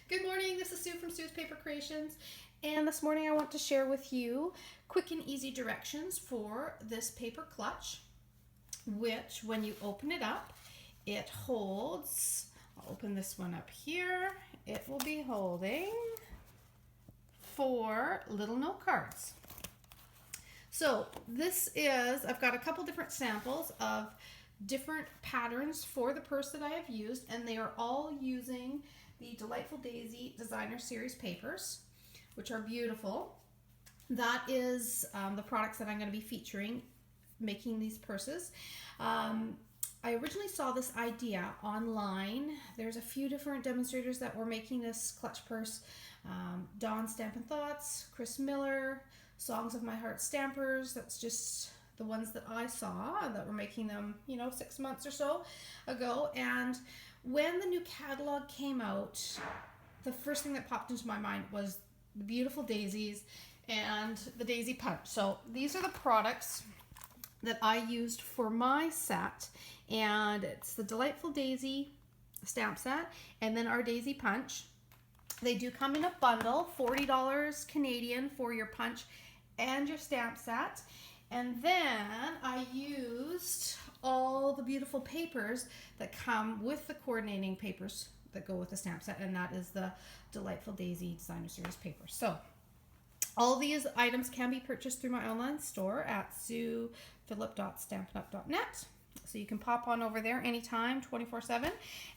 Good morning, this is Sue from Sue's Paper Creations, and this morning I want to share with you quick and easy directions for this paper clutch, which when you open it up, it holds, I'll open this one up here, it will be holding 4 little note cards. So this is, I've got a couple different samples of different patterns for the purse that I have used, and they are all using the Delightful Daisy Designer Series papers, which are beautiful. That is the products that I'm going to be featuring making these purses. I originally saw this idea online. There's a few different demonstrators that were making this clutch purse. Dawn Stampin' Thoughts, Chris Miller, Songs of My Heart Stampers. That's just the ones that I saw that were making them, 6 months or so ago. And when the new catalog came out, the first thing that popped into my mind was the beautiful daisies and the daisy punch. So these are the products that I used for my set, and it's the Delightful Daisy stamp set and then our daisy punch. They do come in a bundle, $40 Canadian for your punch and your stamp set. And then I used all the beautiful papers that come with the coordinating papers that go with the stamp set, and that is the Delightful Daisy Designer Series paper. So all these items can be purchased through my online store at suephillip.stampinup.net. So you can pop on over there anytime, 24/7,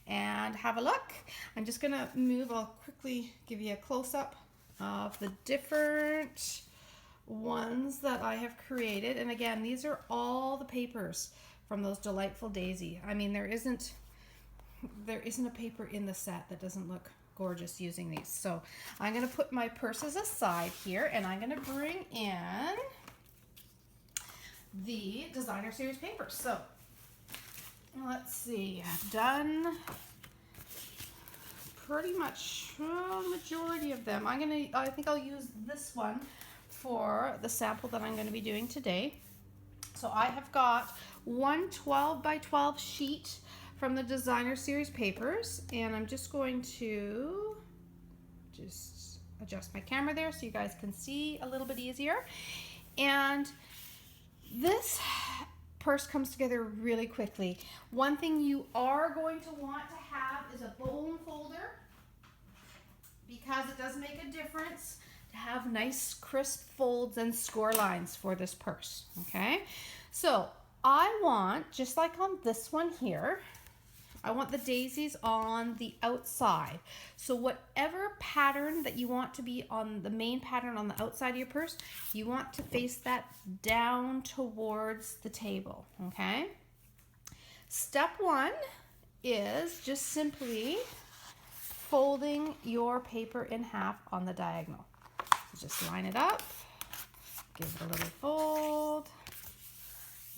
and have a look. I'm just going to move, I'll quickly give you a close-up of the different ones that I have created. And again, these are all the papers from those Delightful Daisy. I mean, there isn't a paper in the set that doesn't look gorgeous using these. So I'm going to put my purses aside here, and I'm going to bring in the Designer Series papers. So let's see, I've done pretty much a majority of them. I think I'll use this one for the sample that I'm going to be doing today. So I have got one 12 by 12 sheet from the Designer Series papers, and I'm just going to adjust my camera there so you guys can see a little bit easier. And this purse comes together really quickly. One thing you are going to want to have is a bone folder, because it does make a difference to have nice crisp folds and score lines for this purse. Okay, so I want, just like on this one here, I want the daisies on the outside. So whatever pattern that you want to be on, the main pattern on the outside of your purse, you want to face that down towards the table. Okay, step 1 is just simply folding your paper in half on the diagonal. So just line it up, give it a little fold,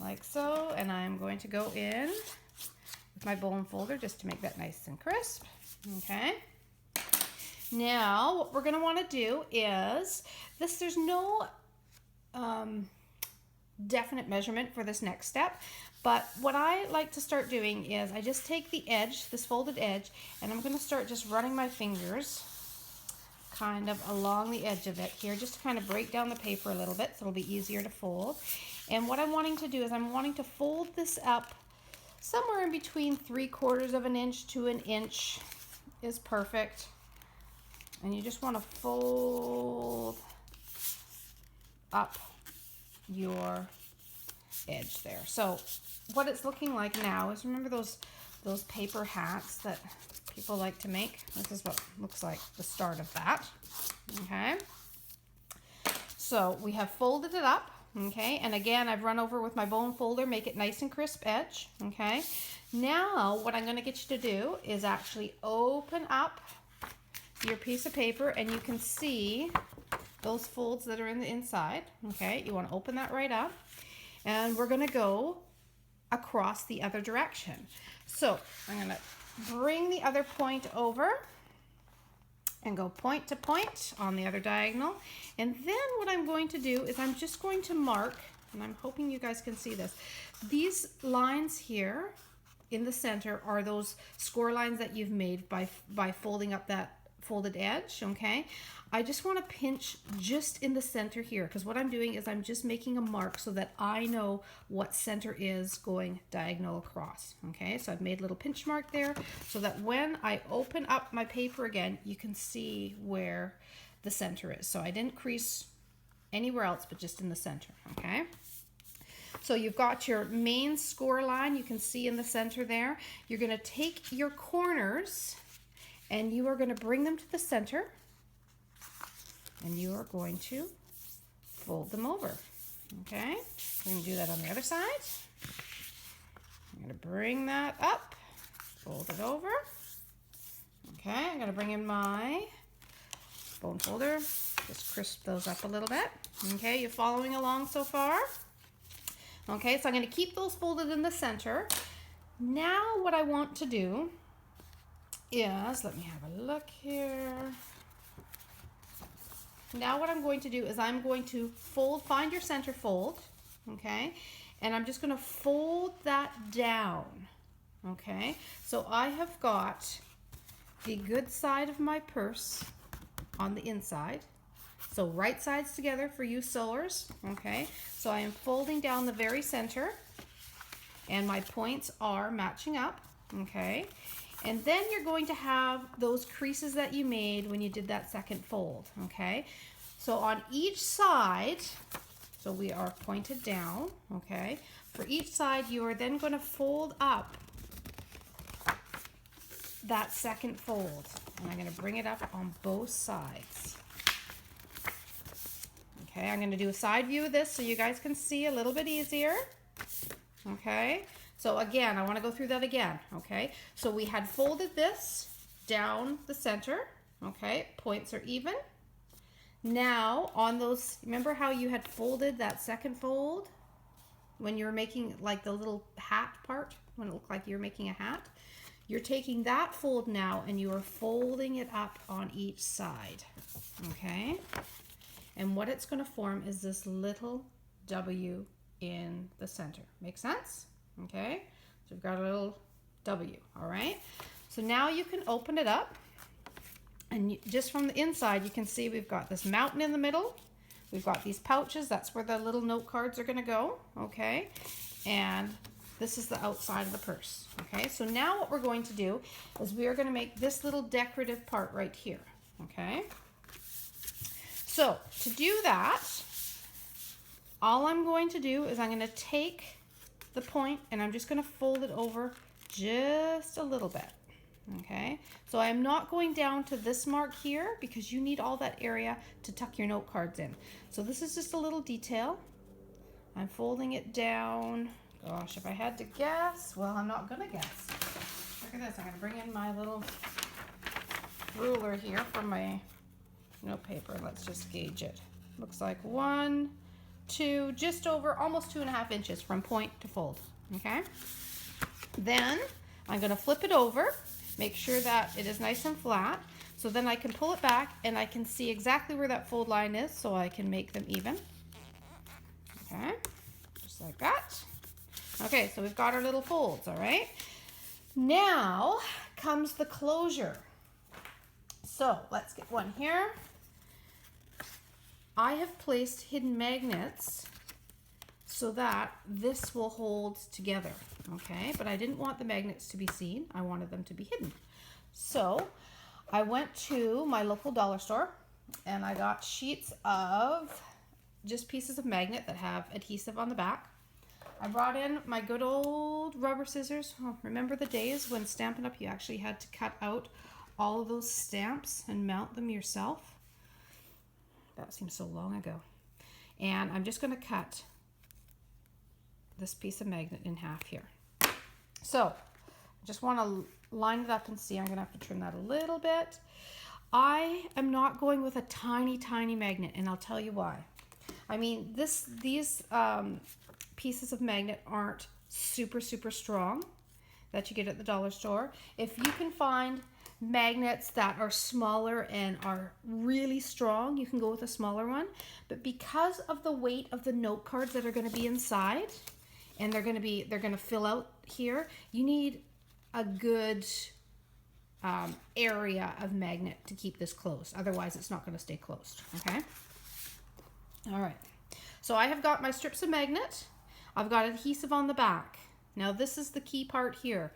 like so, and I'm going to go in with my bone folder just to make that nice and crisp. Okay. Now, what we're going to want to do is this. There's no definite measurement for this next step, but what I like to start doing is I just take the edge, this folded edge, and I'm going to start just running my fingers kind of along the edge of it here, just to kind of break down the paper a little bit so it'll be easier to fold. And what I'm wanting to do is I'm wanting to fold this up somewhere in between 3/4 of an inch to an inch is perfect. And you just want to fold up your edge there. So what it's looking like now is, remember those paper hats that people like to make? This is what looks like the start of that. Okay, so we have folded it up. Okay, and again, I've run over with my bone folder, make it nice and crisp edge. Okay, now what I'm going to get you to do is actually open up your piece of paper, and you can see those folds that are in the inside. Okay, you want to open that right up, and we're going to go across the other direction. So I'm going to bring the other point over and go point to point on the other diagonal. And then what I'm going to do is I'm just going to mark, and I'm hoping you guys can see this. These lines here in the center are those score lines that you've made by folding up that folded edge, okay? I just want to pinch just in the center here, because what I'm doing is I'm just making a mark so that I know what center is going diagonal across, okay? So I've made a little pinch mark there so that when I open up my paper again, you can see where the center is. So I didn't crease anywhere else but just in the center, okay? So you've got your main score line, you can see in the center there. You're going to take your corners and you are going to bring them to the center, and you are going to fold them over, okay? We're going to do that on the other side. I'm going to bring that up, fold it over. Okay, I'm going to bring in my bone folder, just crisp those up a little bit. Okay, you following along so far? Okay, so I'm going to keep those folded in the center. Now what I want to do is, let me have a look here. Now what I'm going to do is I'm going to fold, find your center fold, okay? And I'm just going to fold that down, okay? So I have got the good side of my purse on the inside. So right sides together for you sewers, okay? So I am folding down the very center and my points are matching up, okay? And then you're going to have those creases that you made when you did that second fold, okay? So on each side, so we are pointed down, okay? For each side, you are then going to fold up that second fold. And I'm going to bring it up on both sides. Okay, I'm going to do a side view of this so you guys can see a little bit easier. Okay, so again, I want to go through that again. Okay, so we had folded this down the center. Okay, points are even. Now on those, remember how you had folded that second fold when you were making like the little hat part, when it looked like you were making a hat? You're taking that fold now and you are folding it up on each side. Okay, and what it's going to form is this little W in the center. Make sense? Okay, so we've got a little W, all right? So now you can open it up, and just from the inside, you can see we've got this mountain in the middle. We've got these pouches. That's where the little note cards are going to go, okay? And this is the outside of the purse, okay? So now what we're going to do is we are going to make this little decorative part right here, okay? So to do that, all I'm going to do is I'm going to take the point and I'm just going to fold it over just a little bit, okay? So I'm not going down to this mark here because you need all that area to tuck your note cards in. So this is just a little detail. I'm folding it down. Gosh, if I had to guess, well, I'm not gonna guess. Look at this, I'm gonna bring in my little ruler here for my note paper. Let's just gauge it. Looks like 1, 2, just over, almost 2.5 inches from point to fold, okay? Then I'm gonna flip it over, make sure that it is nice and flat, so then I can pull it back and I can see exactly where that fold line is so I can make them even. Okay, just like that. Okay, so we've got our little folds, all right? Now comes the closure. So let's get one here. I have placed hidden magnets so that this will hold together, okay? But I didn't want the magnets to be seen. I wanted them to be hidden. So I went to my local dollar store and I got sheets of just pieces of magnet that have adhesive on the back. I brought in my good old rubber scissors. Oh, remember the days when Stampin' Up! You actually had to cut out all of those stamps and mount them yourself? That seems so long ago. And I'm just going to cut this piece of magnet in half here. So I just want to line it up and see. I'm going to have to trim that a little bit. I am not going with a tiny, tiny magnet, and I'll tell you why. I mean, these pieces of magnet aren't super, super strong that you get at the dollar store. If you can find magnets that are smaller and are really strong, you can go with a smaller one. But because of the weight of the note cards that are going to be inside, and they're going to fill out here, you need a good area of magnet to keep this closed. Otherwise, it's not going to stay closed. Okay. All right. So I have got my strips of magnet. I've got adhesive on the back. Now this is the key part here.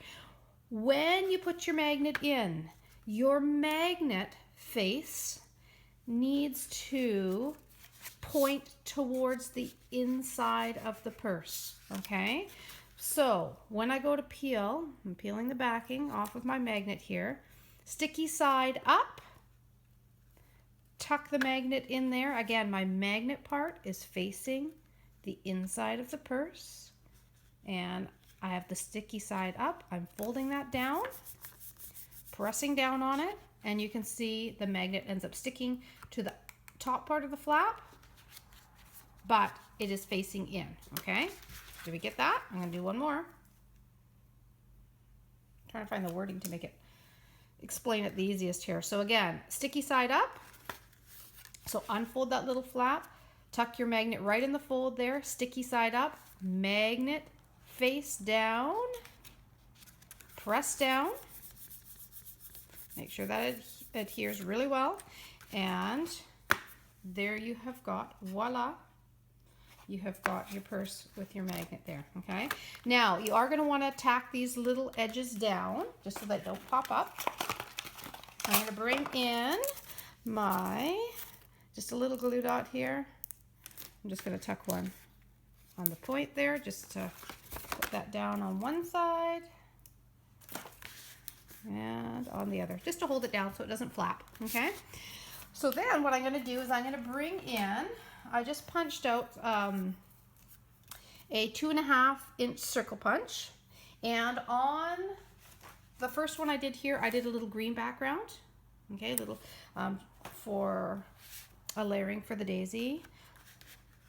When you put your magnet in, your magnet face needs to point towards the inside of the purse, okay? So when I go to peel, I'm peeling the backing off of my magnet here, sticky side up, tuck the magnet in there. Again, my magnet part is facing the inside of the purse, and I have the sticky side up. I'm folding that down, pressing down on it, and you can see the magnet ends up sticking to the top part of the flap, but it is facing in, okay? Did we get that? I'm gonna do one more. I'm trying to find the wording to make it explain it the easiest here. So again, sticky side up. So unfold that little flap, tuck your magnet right in the fold there, sticky side up, magnet face down, press down, make sure that it adheres really well, and there you have got, voila, you have got your purse with your magnet there, okay? Now, you are going to want to tack these little edges down, just so they don't pop up. I'm going to bring in just a little glue dot here. I'm just going to tuck one on the point there, just to put that down on one side and on the other, just to hold it down so it doesn't flap, okay? So then what I'm going to do is I'm going to bring in, I just punched out a 2.5 inch circle punch, and on the first one I did here, I did a little green background, okay, a little for a layering for the daisy.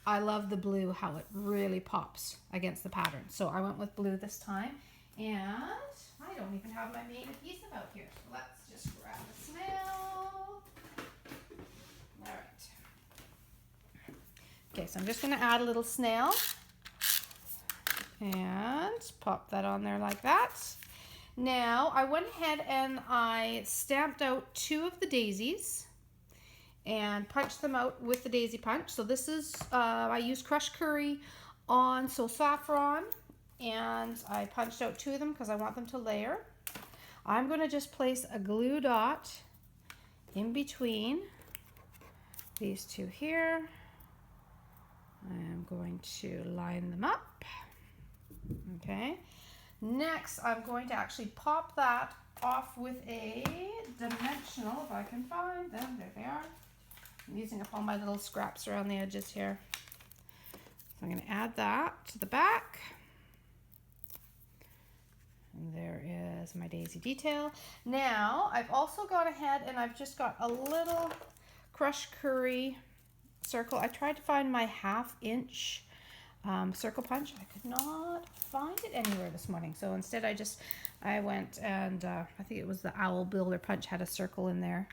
I love the blue, how it really pops against the pattern. So I went with blue this time, and I don't even have my main adhesive out here. So let's just grab a snail. All right. Okay, so I'm just going to add a little snail and pop that on there like that. Now I went ahead and I stamped out 2 of the daisies and punched them out with the daisy punch. So this is, I used crushed curry on So Saffron, and I punched out 2 of them because I want them to layer. I'm going to just place a glue dot in between these 2 here. I'm going to line them up. Okay. Next, I'm going to actually pop that off with a dimensional, if I can find them. There they are. I'm using up all my little scraps around the edges here. So I'm going to add that to the back. And there is my daisy detail. Now, I've also gone ahead and I've just got a little crushed curry circle. I tried to find my 1/2 inch circle punch. I could not find it anywhere this morning. So instead I went and I think it was the Owl Builder Punch had a circle in there.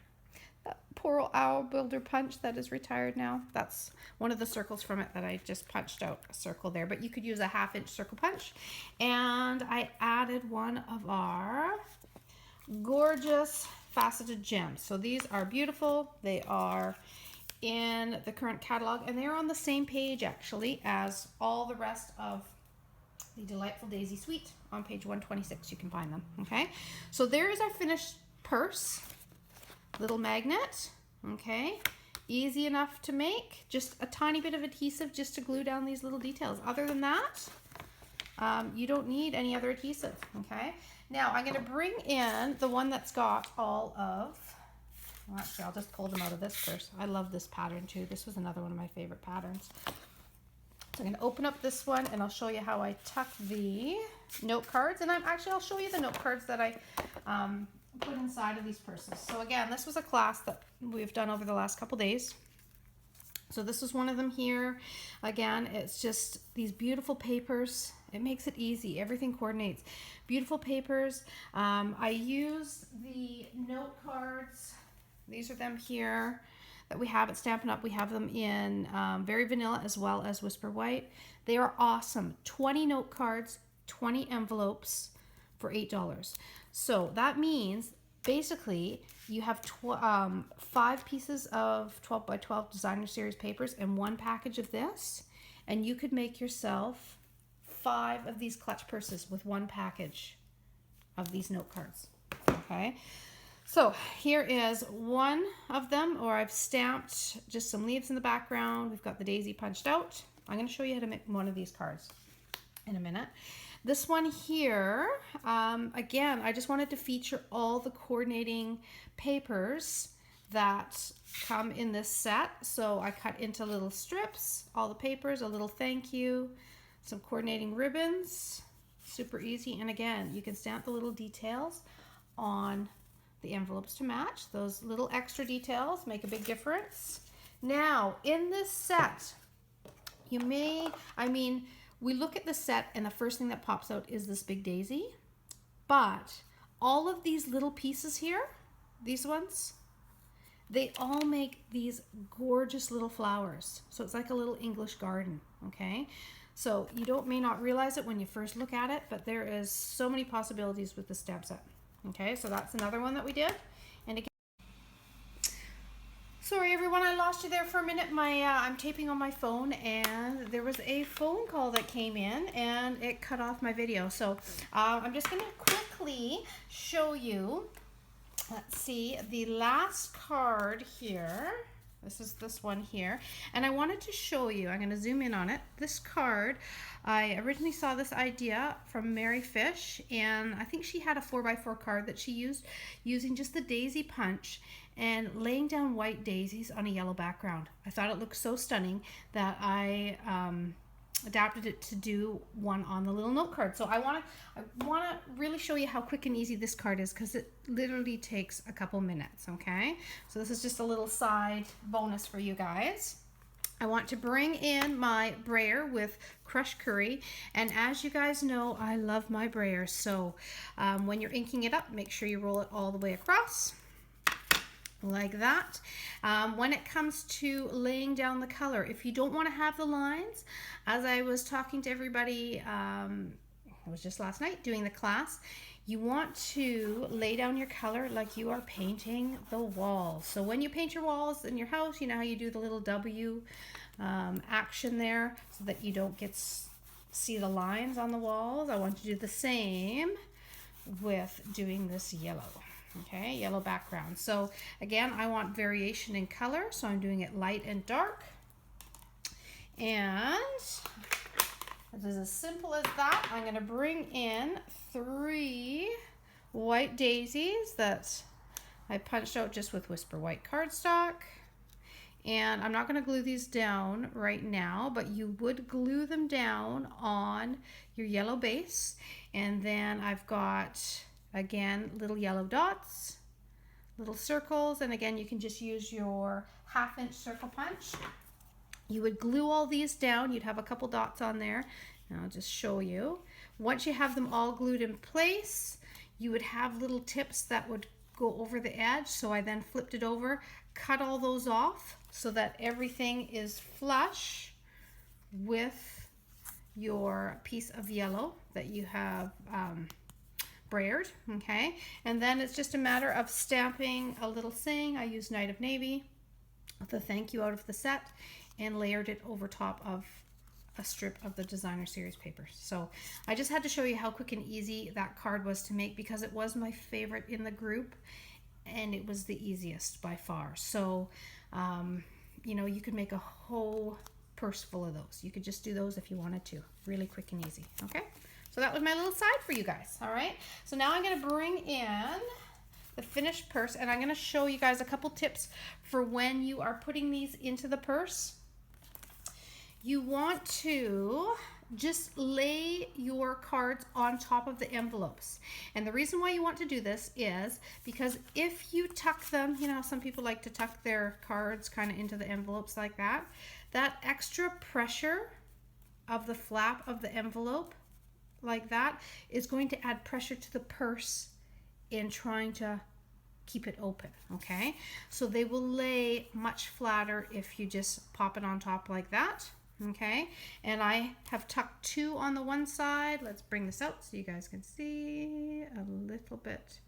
That poor old Owl Builder Punch that is retired now. That's one of the circles from it that I just punched out a circle there. But you could use a 1/2 inch circle punch. And I added one of our gorgeous faceted gems. So these are beautiful. They are in the current catalog, and they're on the same page actually as all the rest of the Delightful Daisy Suite. On page 126 you can find them. Okay, so there is our finished purse. Little magnet, okay, easy enough to make, just a tiny bit of adhesive just to glue down these little details. Other than that, you don't need any other adhesive. Okay, now I'm going to bring in the one that's got all of, well, actually I'll just pull them out of this first. I love this pattern too. This was another one of my favorite patterns. So I'm going to open up this one and I'll show you how I tuck the note cards, and I'll show you the note cards that I put inside of these purses. So again, this was a class that we've done over the last couple days. So this is one of them here. Again, it's just these beautiful papers. It makes it easy. Everything coordinates. Beautiful papers. I use the note cards. These are them here that we have at Stampin' Up. We have them in Very Vanilla as well as Whisper White. They are awesome. 20 note cards, 20 envelopes for $8. So that means basically you have 5 pieces of 12 by 12 designer series papers and 1 package of this, and you could make yourself 5 of these clutch purses with 1 package of these note cards. Okay, so here is one of them, or I've stamped just some leaves in the background. We've got the daisy punched out. I'm going to show you how to make one of these cards in a minute. This one here, again, I just wanted to feature all the coordinating papers that come in this set. So I cut into little strips, all the papers, a little thank you, some coordinating ribbons, super easy. And again, you can stamp the little details on the envelopes to match. Those little extra details make a big difference. Now, in this set, you may, we look at the set and the first thing that pops out is this big daisy, but all of these little pieces here, these ones, they all make these gorgeous little flowers. So it's like a little English garden, okay? So you may not realize it when you first look at it, but there is so many possibilities with the stamp set. Okay, so that's another one that we did. And again, sorry everyone, I lost you there for a minute. I'm taping on my phone and there was a phone call that came in and it cut off my video. So I'm just going to quickly show you, let's see, the last card here. This is this one here. And I wanted to show you, I'm going to zoom in on it. This card, I originally saw this idea from Mary Fish, and I think she had a 4x4 card that she used using just the daisy punch and laying down white daisies on a yellow background. I thought it looked so stunning that I adapted it to do one on the little note card. So I want to really show you how quick and easy this card is, because it literally takes a couple minutes. Okay, so this is just a little side bonus for you guys. I want to bring in my brayer with crushed curry, and as you guys know, I love my brayer. So when you're inking it up, make sure you roll it all the way across like that. When it comes to laying down the color, if you don't want to have the lines, as I was talking to everybody, it was just last night doing the class, you want to lay down your color like you are painting the walls. So when you paint your walls in your house, you know how you do the little W action there so that you don't see the lines on the walls. I want you to do the same with doing this yellow. Okay, yellow background. So again, I want variation in color, so I'm doing it light and dark. And it is as simple as that. I'm going to bring in 3 white daisies that I punched out just with Whisper White cardstock. And I'm not going to glue these down right now, but you would glue them down on your yellow base. And then I've got, again, little yellow dots, little circles, and again, you can just use your 1/2-inch circle punch. You would glue all these down. You'd have a couple dots on there. And I'll just show you. Once you have them all glued in place, you would have little tips that would go over the edge. So I then flipped it over, cut all those off so that everything is flush with your piece of yellow that you have brayered. Okay, and then it's just a matter of stamping a little saying. I used Night of Navy, the thank you out of the set, and layered it over top of a strip of the designer series paper. So I just had to show you how quick and easy that card was to make, because it was my favorite in the group and it was the easiest by far. So you know, you could make a whole purse full of those. You could just do those if you wanted to. Really quick and easy. Okay, so that was my little side for you guys. All right, so now I'm going to bring in the finished purse, and I'm going to show you guys a couple tips for when you are putting these into the purse. You want to just lay your cards on top of the envelopes. And the reason why you want to do this is because if you tuck them, you know, some people like to tuck their cards kind of into the envelopes like that, that extra pressure of the flap of the envelope like that is going to add pressure to the purse in trying to keep it open. Okay, so they will lay much flatter if you just pop it on top like that. Okay, and I have tucked 2 on the one side. Let's bring this out so you guys can see a little bit.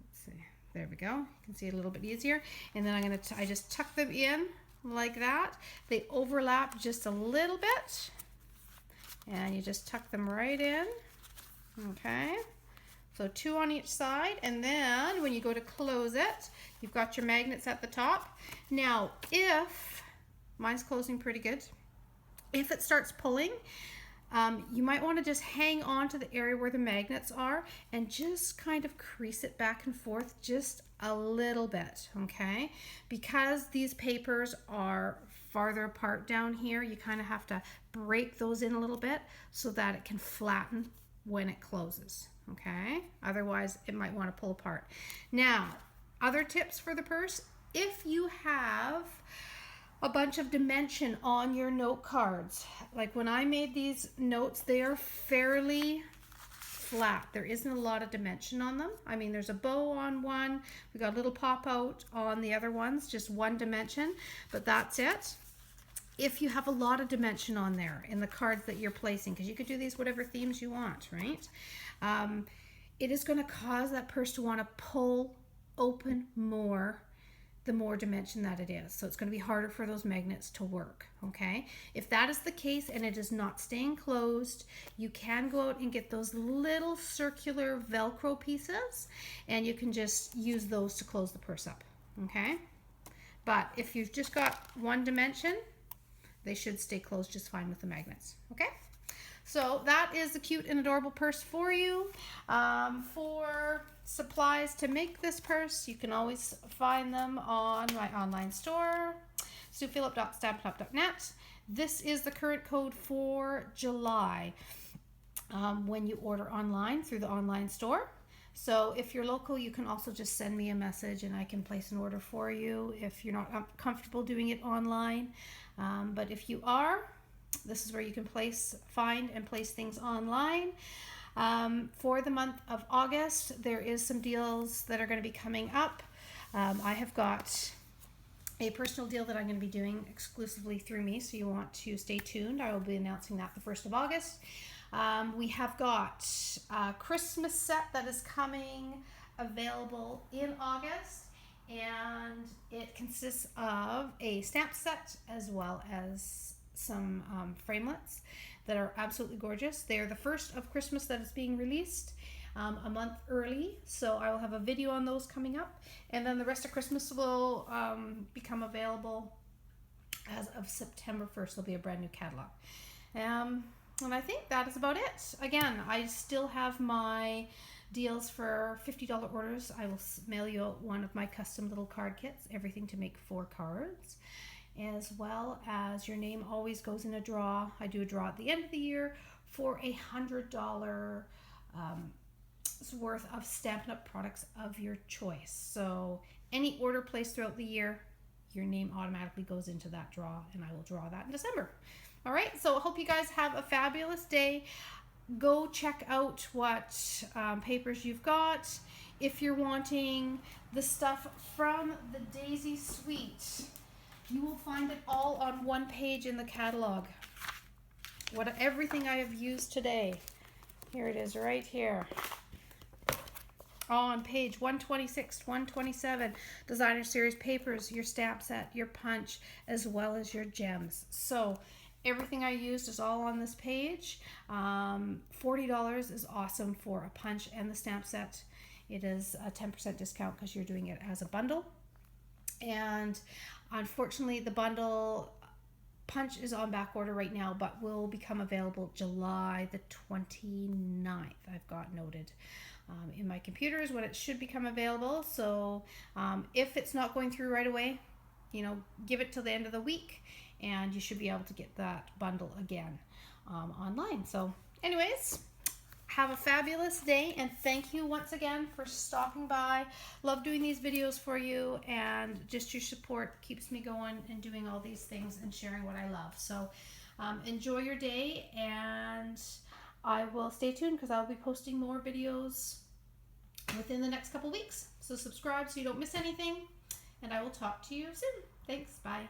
Let's See, there we go. You can see it a little bit easier. And then I just tuck them in like that. They overlap just a little bit. And you just tuck them right in. Okay. So 2 on each side, and then when you go to close it, you've got your magnets at the top. Now, if mine's closing pretty good, if it starts pulling, you might want to just hang on to the area where the magnets are and just kind of crease it back and forth just a little bit, okay? Because these papers are farther apart down here, you kind of have to break those in a little bit so that it can flatten when it closes. Okay, otherwise it might want to pull apart. Now, other tips for the purse: if you have a bunch of dimension on your note cards, like when I made these notes, they are fairly flat. There isn't a lot of dimension on them. I mean, there's a bow on one, we got a little pop out on the other ones, just one dimension, but that's it. If you have a lot of dimension on there in the cards that you're placing, because you could do these whatever themes you want, right? It is going to cause that purse to want to pull open more the more dimension that it is. So it's going to be harder for those magnets to work, okay? If that is the case and it is not staying closed, you can go out and get those little circular Velcro pieces, and you can just use those to close the purse up, okay? But if you've just got one dimension, they should stay closed just fine with the magnets, okay? So that is a cute and adorable purse for you. For supplies to make this purse, you can always find them on my online store, SuePhillip.StampinUp.net. This is the current code for July when you order online through the online store. So if you're local, you can also just send me a message and I can place an order for you if you're not comfortable doing it online. But if you are, this is where you can find and place things online. For the month of August, there is some deals that are going to be coming up. I have got a personal deal that I'm going to be doing exclusively through me, so you want to stay tuned. I will be announcing that the 1st of August. We have got a Christmas set that is coming available in August, and it consists of a stamp set as well as some framelits that are absolutely gorgeous. They are the first of Christmas that is being released a month early, so I will have a video on those coming up, and then the rest of Christmas will become available as of September 1st. There'll be a brand new catalog. And I think that is about it. Again, I still have my deals for $50 orders. I will mail you out one of my custom little card kits, everything to make 4 cards, as well as your name always goes in a draw. I do a draw at the end of the year for $100 worth of Stampin' Up! Products of your choice. So any order placed throughout the year, your name automatically goes into that draw, and I will draw that in December. All right, so I hope you guys have a fabulous day. Go check out what papers you've got. If you're wanting the stuff from the Daisy Suite, you will find it all on one page in the catalog. Everything I have used today, here it is right here. On page 126, 127, Designer Series papers, your stamp set, your punch, as well as your gems. So everything I used is all on this page. $40 is awesome for a punch and the stamp set. It is a 10% discount because you're doing it as a bundle. And unfortunately, the bundle punch is on back order right now, but will become available July the 29th. I've got noted in my computers when it should become available. So if it's not going through right away, give it till the end of the week, and you should be able to get that bundle again online. So anyways, have a fabulous day, and thank you once again for stopping by. Love doing these videos for you, and just your support keeps me going and doing all these things and sharing what I love. So enjoy your day, and I will stay tuned because I'll be posting more videos within the next couple weeks. So subscribe so you don't miss anything, and I will talk to you soon. Thanks, bye.